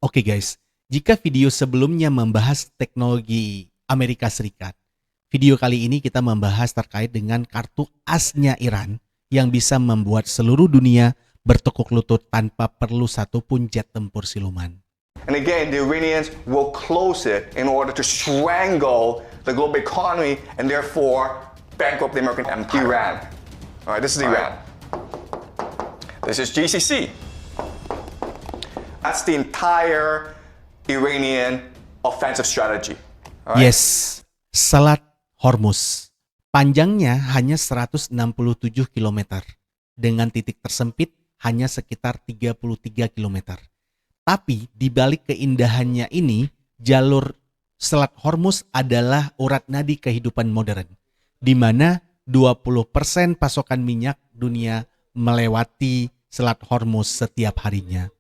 Oke guys, jika video sebelumnya membahas teknologi Amerika Serikat, video kali ini kita membahas terkait dengan kartu asnya Iran yang bisa membuat seluruh dunia bertekuk lutut tanpa perlu satupun jet tempur siluman. And again, the Iranians will close it in order to strangle the global economy and therefore bankrupt the American empire. Iran. All right, this is Iran. This is GCC. That's the entire Iranian offensive strategy. All right? Yes, Selat Hormuz. Panjangnya hanya 167 km dengan titik tersempit hanya sekitar 33 km. Tapi di balik keindahannya ini, jalur Selat Hormuz adalah urat nadi kehidupan modern, di mana 20% pasokan minyak dunia melewati Selat Hormuz setiap harinya.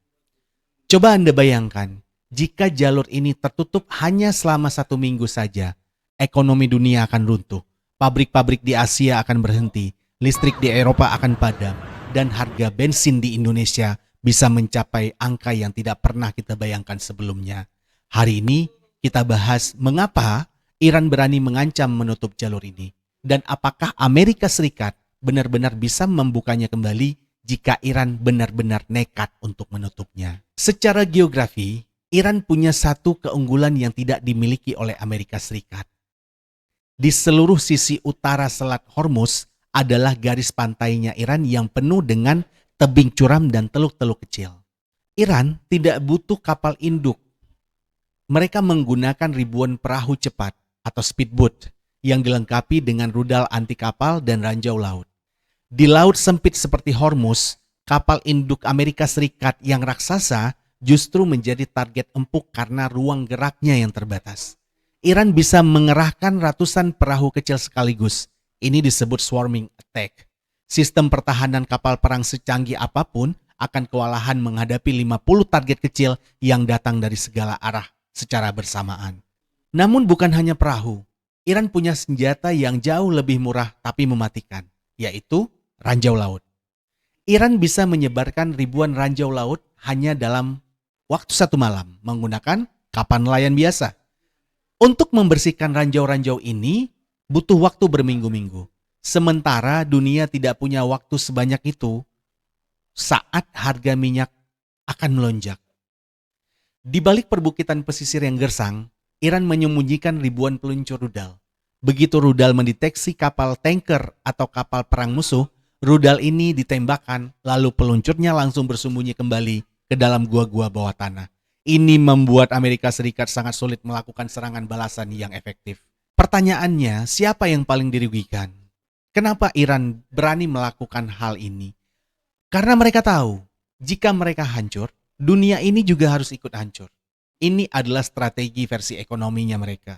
Coba Anda bayangkan, jika jalur ini tertutup hanya selama 1 minggu saja, ekonomi dunia akan runtuh, pabrik-pabrik di Asia akan berhenti, listrik di Eropa akan padam, dan harga bensin di Indonesia bisa mencapai angka yang tidak pernah kita bayangkan sebelumnya. Hari ini kita bahas mengapa Iran berani mengancam menutup jalur ini, dan apakah Amerika Serikat benar-benar bisa membukanya kembali jika Iran benar-benar nekat untuk menutupnya. Secara geografi, Iran punya satu keunggulan yang tidak dimiliki oleh Amerika Serikat. Di seluruh sisi utara Selat Hormuz adalah garis pantainya Iran yang penuh dengan tebing curam dan teluk-teluk kecil. Iran tidak butuh kapal induk. Mereka menggunakan ribuan perahu cepat atau speedboat yang dilengkapi dengan rudal anti kapal dan ranjau laut. Di laut sempit seperti Hormuz, kapal induk Amerika Serikat yang raksasa justru menjadi target empuk karena ruang geraknya yang terbatas. Iran bisa mengerahkan ratusan perahu kecil sekaligus. Ini disebut swarming attack. Sistem pertahanan kapal perang secanggih apapun akan kewalahan menghadapi 50 target kecil yang datang dari segala arah secara bersamaan. Namun bukan hanya perahu. Iran punya senjata yang jauh lebih murah tapi mematikan, yaitu ranjau laut. Iran bisa menyebarkan ribuan ranjau laut hanya dalam waktu 1 malam menggunakan kapal nelayan biasa. Untuk membersihkan ranjau-ranjau ini butuh waktu berminggu-minggu. Sementara dunia tidak punya waktu sebanyak itu saat harga minyak akan melonjak. Di balik perbukitan pesisir yang gersang, Iran menyembunyikan ribuan peluncur rudal. Begitu rudal mendeteksi kapal tanker atau kapal perang musuh, rudal ini ditembakkan, lalu peluncurnya langsung bersembunyi kembali ke dalam gua-gua bawah tanah. Ini membuat Amerika Serikat sangat sulit melakukan serangan balasan yang efektif. Pertanyaannya, siapa yang paling dirugikan? Kenapa Iran berani melakukan hal ini? Karena mereka tahu, jika mereka hancur, dunia ini juga harus ikut hancur. Ini adalah strategi versi ekonominya mereka.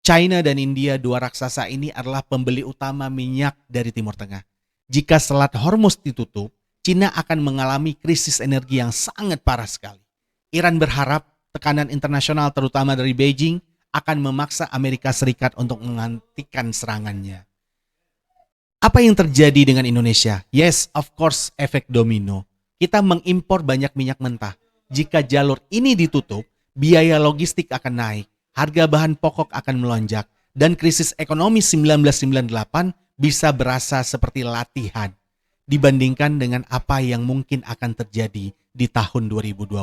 China dan India, dua raksasa ini adalah pembeli utama minyak dari Timur Tengah. Jika Selat Hormuz ditutup, China akan mengalami krisis energi yang sangat parah sekali. Iran berharap tekanan internasional terutama dari Beijing akan memaksa Amerika Serikat untuk menghentikan serangannya. Apa yang terjadi dengan Indonesia? Yes, of course, efek domino. Kita mengimpor banyak minyak mentah. Jika jalur ini ditutup, biaya logistik akan naik, harga bahan pokok akan melonjak, dan krisis ekonomi 1998 bisa berasa seperti latihan dibandingkan dengan apa yang mungkin akan terjadi di tahun 2026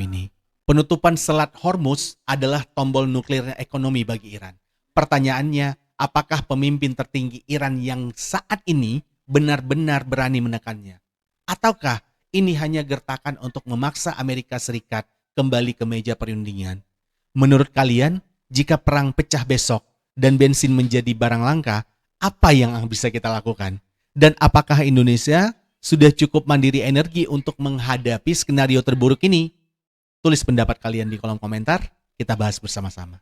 ini. Penutupan Selat Hormuz adalah tombol nuklirnya ekonomi bagi Iran. Pertanyaannya, apakah pemimpin tertinggi Iran yang saat ini benar-benar berani menekannya? Ataukah ini hanya gertakan untuk memaksa Amerika Serikat kembali ke meja perundingan? Menurut kalian, jika perang pecah besok dan bensin menjadi barang langka, apa yang bisa kita lakukan? Dan apakah Indonesia sudah cukup mandiri energi untuk menghadapi skenario terburuk ini? Tulis pendapat kalian di kolom komentar, kita bahas bersama-sama.